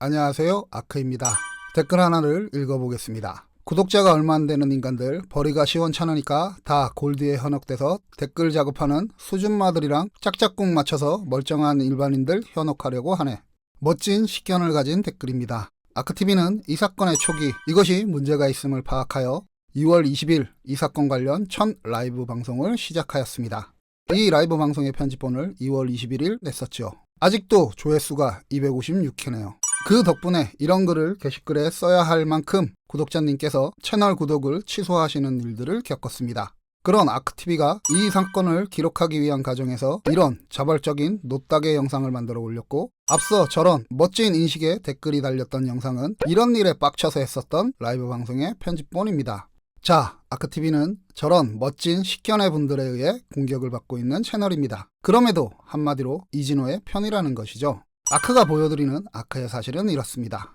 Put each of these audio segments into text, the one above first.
안녕하세요, 아크입니다. 댓글 하나를 읽어보겠습니다. 구독자가 얼마 안 되는 인간들 벌이가 시원찮으니까 다 골드에 현혹돼서 댓글 작업하는 수준마들이랑 짝짝꿍 맞춰서 멀쩡한 일반인들 현혹하려고 하네. 멋진 식견을 가진 댓글입니다. 아크TV는 이 사건의 초기 이것이 문제가 있음을 파악하여 2월 20일 이 사건 관련 첫 라이브 방송을 시작하였습니다. 이 라이브 방송의 편집본을 2월 21일 냈었죠. 아직도 조회수가 256회네요. 그 덕분에 이런 글을 게시글에 써야 할 만큼 구독자님께서 채널 구독을 취소하시는 일들을 겪었습니다. 그런 아크TV가 이 사건을 기록하기 위한 과정에서 이런 자발적인 노딱의 영상을 만들어 올렸고, 앞서 저런 멋진 인식의 댓글이 달렸던 영상은 이런 일에 빡쳐서 했었던 라이브 방송의 편집본입니다. 자, 아크TV는 저런 멋진 식견의 분들에 의해 공격을 받고 있는 채널입니다. 그럼에도 한마디로 이진호의 편이라는 것이죠. 아크가 보여드리는 아크의 사실은 이렇습니다.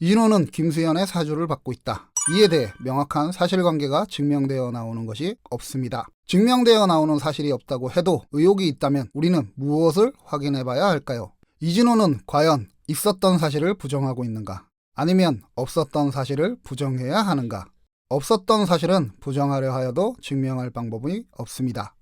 이진호는 김수현의 사주를 받고 있다. 이에 대해 명확한 사실관계가 증명되어 나오는 것이 없습니다. 증명되어 나오는 사실이 없다고 해도 의혹이 있다면 우리는 무엇을 확인해 봐야 할까요? 이진호는 과연 있었던 사실을 부정하고 있는가? 아니면 없었던 사실을 부정해야 하는가? 없었던 사실은 부정하려 하여도 증명할 방법이 없습니다.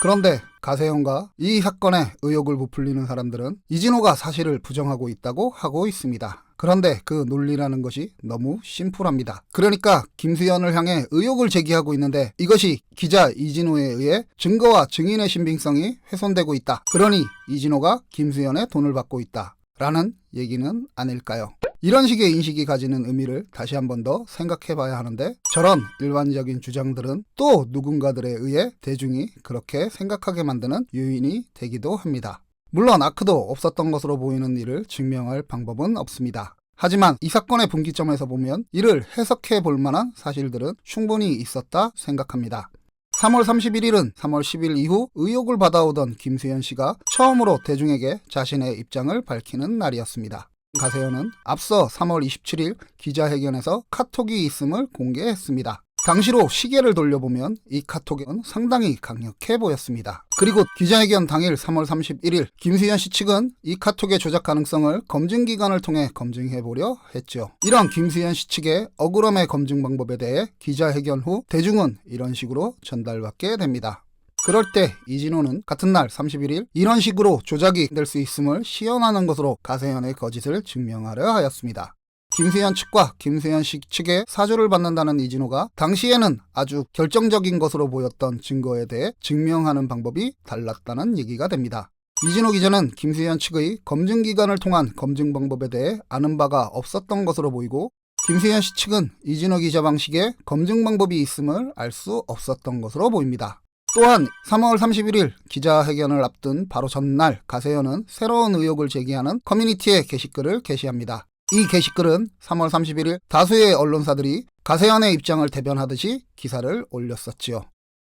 그런데 가세현과 이 사건에 의혹을 부풀리는 사람들은 이진호가 사실을 부정하고 있다고 하고 있습니다. 그런데 그 논리라는 것이 너무 심플합니다. 그러니까 김수현을 향해 의혹을 제기하고 있는데 이것이 기자 이진호에 의해 증거와 증인의 신빙성이 훼손되고 있다. 그러니 이진호가 김수현의 돈을 받고 있다. 라는 얘기는 아닐까요? 이런 식의 인식이 가지는 의미를 다시 한 번 더 생각해 봐야 하는데, 저런 일반적인 주장들은 또 누군가들에 의해 대중이 그렇게 생각하게 만드는 요인이 되기도 합니다. 물론 아크도 없었던 것으로 보이는 일을 증명할 방법은 없습니다. 하지만 이 사건의 분기점에서 보면 이를 해석해 볼 만한 사실들은 충분히 있었다 생각합니다. 3월 31일은 3월 10일 이후 의혹을 받아오던 김수현 씨가 처음으로 대중에게 자신의 입장을 밝히는 날이었습니다. 가세현은 앞서 3월 27일 기자회견에서 카톡이 있음을 공개했습니다. 당시로 시계를 돌려보면 이 카톡은 상당히 강력해 보였습니다. 그리고 기자회견 당일 3월 31일 김수현 씨 측은 이 카톡의 조작 가능성을 검증기관을 통해 검증해보려 했죠. 이런 김수현 씨 측의 억울함의 검증 방법에 대해 기자회견 후 대중은 이런 식으로 전달받게 됩니다. 그럴 때 이진호는 같은 날 31일 이런 식으로 조작이 될 수 있음을 시연하는 것으로 가세현의 거짓을 증명하려 하였습니다. 김수현 측과 김수현 씨 측의 사주를 받는다는 이진호가 당시에는 아주 결정적인 것으로 보였던 증거에 대해 증명하는 방법이 달랐다는 얘기가 됩니다. 이진호 기자는 김수현 측의 검증기관을 통한 검증 방법에 대해 아는 바가 없었던 것으로 보이고, 김수현 씨 측은 이진호 기자 방식의 검증 방법이 있음을 알 수 없었던 것으로 보입니다. 또한 3월 31일 기자회견을 앞둔 바로 전날 가세현은 새로운 의혹을 제기하는 커뮤니티에 게시글을 게시합니다. 이 게시글은 3월 31일 다수의 언론사들이 가세현의 입장을 대변하듯이 기사를 올렸었지요.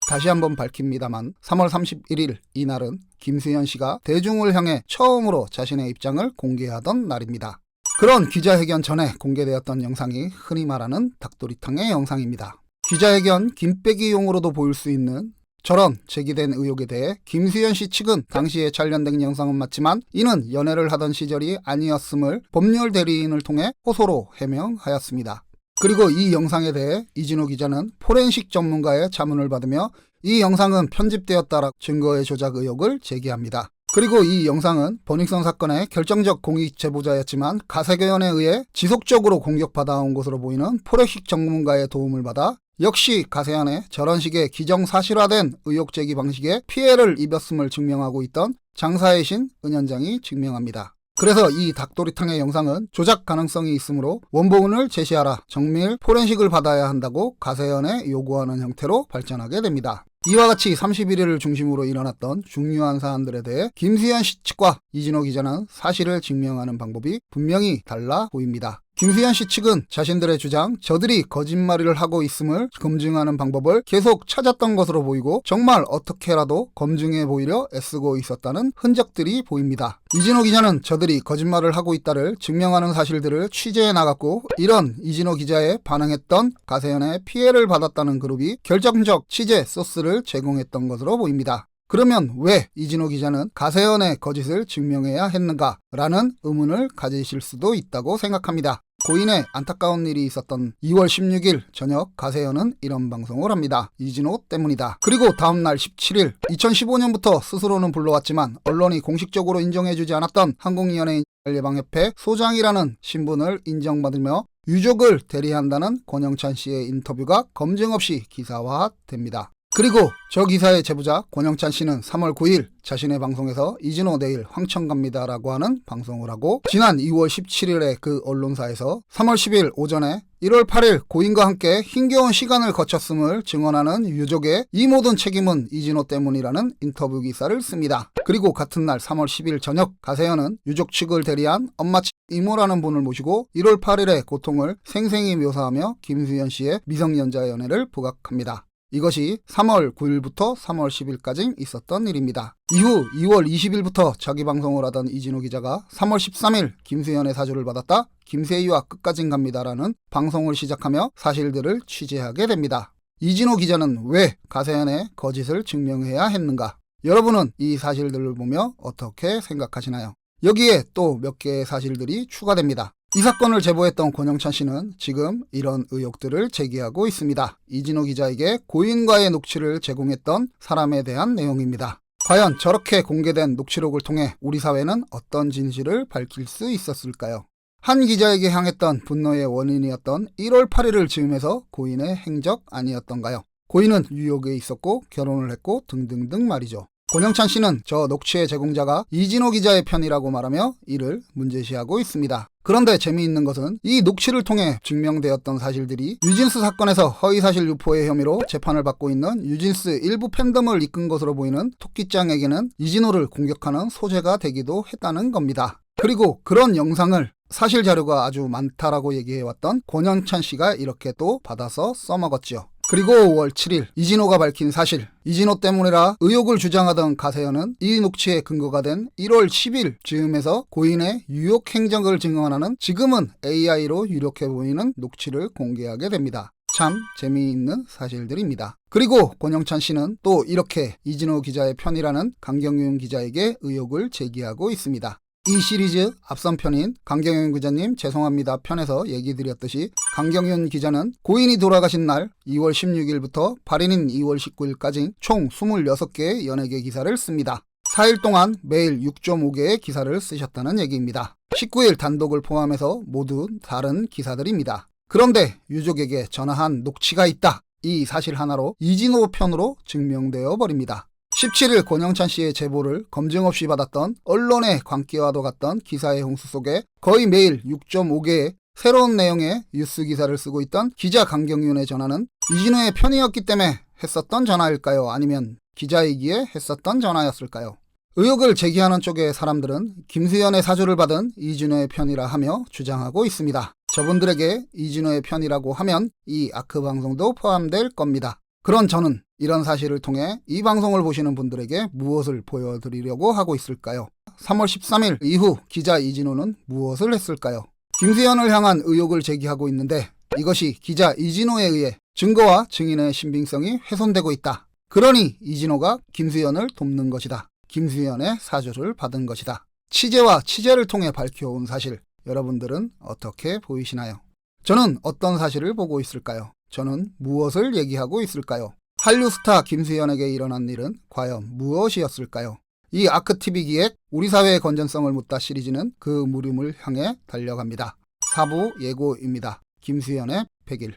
다시 한번 밝힙니다만 3월 31일 이날은 김수현 씨가 대중을 향해 처음으로 자신의 입장을 공개하던 날입니다. 그런 기자회견 전에 공개되었던 영상이 흔히 말하는 닭도리탕의 영상입니다. 기자회견 김빼기용으로도 보일 수 있는 저런 제기된 의혹에 대해 김수현 씨 측은 당시에 촬영된 영상은 맞지만 이는 연애를 하던 시절이 아니었음을 법률 대리인을 통해 호소로 해명하였습니다. 그리고 이 영상에 대해 이진호 기자는 포렌식 전문가의 자문을 받으며 이 영상은 편집되었다라 증거의 조작 의혹을 제기합니다. 그리고 이 영상은 버닝썬 사건의 결정적 공익 제보자였지만 가세현에 의해 지속적으로 공격받아온 것으로 보이는 포렌식 전문가의 도움을 받아 역시 가세현의 저런 식의 기정사실화된 의혹 제기 방식에 피해를 입었음을 증명하고 있던 장사의 신 은현장이 증명합니다. 그래서 이 닭도리탕의 영상은 조작 가능성이 있으므로 원본을 제시하라, 정밀 포렌식을 받아야 한다고 가세현에 요구하는 형태로 발전하게 됩니다. 이와 같이 31일을 중심으로 일어났던 중요한 사안들에 대해 김수현 씨 측과 이진호 기자는 사실을 증명하는 방법이 분명히 달라 보입니다. 김수현 씨 측은 자신들의 주장, 저들이 거짓말을 하고 있음을 검증하는 방법을 계속 찾았던 것으로 보이고 정말 어떻게라도 검증해 보이려 애쓰고 있었다는 흔적들이 보입니다. 이진호 기자는 저들이 거짓말을 하고 있다를 증명하는 사실들을 취재해 나갔고, 이런 이진호 기자에 반응했던 가세현의 피해를 받았다는 그룹이 결정적 취재 소스를 제공했던 것으로 보입니다. 그러면 왜 이진호 기자는 가세현의 거짓을 증명해야 했는가라는 의문을 가지실 수도 있다고 생각합니다. 고인의 안타까운 일이 있었던 2월 16일 저녁 가세현은 이런 방송을 합니다. 이진호 때문이다. 그리고 다음날 17일 2015년부터 스스로는 불러왔지만 언론이 공식적으로 인정해주지 않았던 한국연예인 예방협회 소장이라는 신분을 인정받으며 유족을 대리한다는 권영찬 씨의 인터뷰가 검증 없이 기사화됩니다. 그리고 저 기사의 제보자 권영찬 씨는 3월 9일 자신의 방송에서 이진호 내일 황천 갑니다라고 하는 방송을 하고 지난 2월 17일에 그 언론사에서 3월 10일 오전에 1월 8일 고인과 함께 힘겨운 시간을 거쳤음을 증언하는 유족의 이 모든 책임은 이진호 때문이라는 인터뷰 기사를 씁니다. 그리고 같은 날 3월 10일 저녁 가세현은 유족 측을 대리한 엄마 측 이모라는 분을 모시고 1월 8일의 고통을 생생히 묘사하며 김수현 씨의 미성년자 연애를 부각합니다. 이것이 3월 9일부터 3월 10일까지 있었던 일입니다. 이후 2월 20일부터 자기 방송을 하던 이진호 기자가 3월 13일 김수현의 사주를 받았다. 김세희와 끝까진 갑니다라는 방송을 시작하며 사실들을 취재하게 됩니다. 이진호 기자는 왜 가세현의 거짓을 증명해야 했는가? 여러분은 이 사실들을 보며 어떻게 생각하시나요? 여기에 또 몇 개의 사실들이 추가됩니다. 이 사건을 제보했던 권영찬 씨는 지금 이런 의혹들을 제기하고 있습니다. 이진호 기자에게 고인과의 녹취를 제공했던 사람에 대한 내용입니다. 과연 저렇게 공개된 녹취록을 통해 우리 사회는 어떤 진실을 밝힐 수 있었을까요? 한 기자에게 향했던 분노의 원인이었던 1월 8일을 즈음해서 고인의 행적 아니었던가요? 고인은 뉴욕에 있었고 결혼을 했고 등등등 말이죠. 권영찬 씨는 저 녹취의 제공자가 이진호 기자의 편이라고 말하며 이를 문제시하고 있습니다. 그런데 재미있는 것은 이 녹취를 통해 증명되었던 사실들이 뉴진스 사건에서 허위사실 유포의 혐의로 재판을 받고 있는 뉴진스 일부 팬덤을 이끈 것으로 보이는 토끼짱에게는 이진호를 공격하는 소재가 되기도 했다는 겁니다. 그리고 그런 영상을 사실 자료가 아주 많다라고 얘기해왔던 권영찬 씨가 이렇게 또 받아서 써먹었지요. 그리고 5월 7일 이진호가 밝힌 사실, 이진호 때문이라 의혹을 주장하던 가세현은 이 녹취의 근거가 된 1월 10일 즈음에서 고인의 유혹 행적을 증언하는 지금은 AI로 유력해 보이는 녹취를 공개하게 됩니다. 참 재미있는 사실들입니다. 그리고 권영찬 씨는 또 이렇게 이진호 기자의 편이라는 강경윤 기자에게 의혹을 제기하고 있습니다. 이 시리즈 앞선 편인 강경윤 기자님 죄송합니다 편에서 얘기 드렸듯이 강경윤 기자는 고인이 돌아가신 날 2월 16일부터 발인인 2월 19일까지 총 26개의 연예계 기사를 씁니다. 4일 동안 매일 6.5개의 기사를 쓰셨다는 얘기입니다. 19일 단독을 포함해서 모두 다른 기사들입니다. 그런데 유족에게 전화한 녹취가 있다. 이 사실 하나로 이진호 편으로 증명되어 버립니다. 17일 권영찬 씨의 제보를 검증 없이 받았던 언론의 광기와도 같던 기사의 홍수 속에 거의 매일 6.5개의 새로운 내용의 뉴스 기사를 쓰고 있던 기자 강경윤의 전화는 이진호의 편이었기 때문에 했었던 전화일까요? 아니면 기자이기에 했었던 전화였을까요? 의혹을 제기하는 쪽의 사람들은 김수현의 사주를 받은 이진호의 편이라 하며 주장하고 있습니다. 저분들에게 이진호의 편이라고 하면 이 아크 방송도 포함될 겁니다. 그런 저는 이런 사실을 통해 이 방송을 보시는 분들에게 무엇을 보여드리려고 하고 있을까요? 3월 13일 이후 기자 이진호는 무엇을 했을까요? 김수현을 향한 의혹을 제기하고 있는데 이것이 기자 이진호에 의해 증거와 증인의 신빙성이 훼손되고 있다. 그러니 이진호가 김수현을 돕는 것이다. 김수현의 사주를 받은 것이다. 취재와 취재를 통해 밝혀온 사실, 여러분들은 어떻게 보이시나요? 저는 어떤 사실을 보고 있을까요? 저는 무엇을 얘기하고 있을까요? 한류 스타 김수현에게 일어난 일은 과연 무엇이었을까요? 이 아크TV 기획 우리 사회의 건전성을 묻다 시리즈는 그 물음을 향해 달려갑니다. 4부 예고입니다. 김수현의 100일.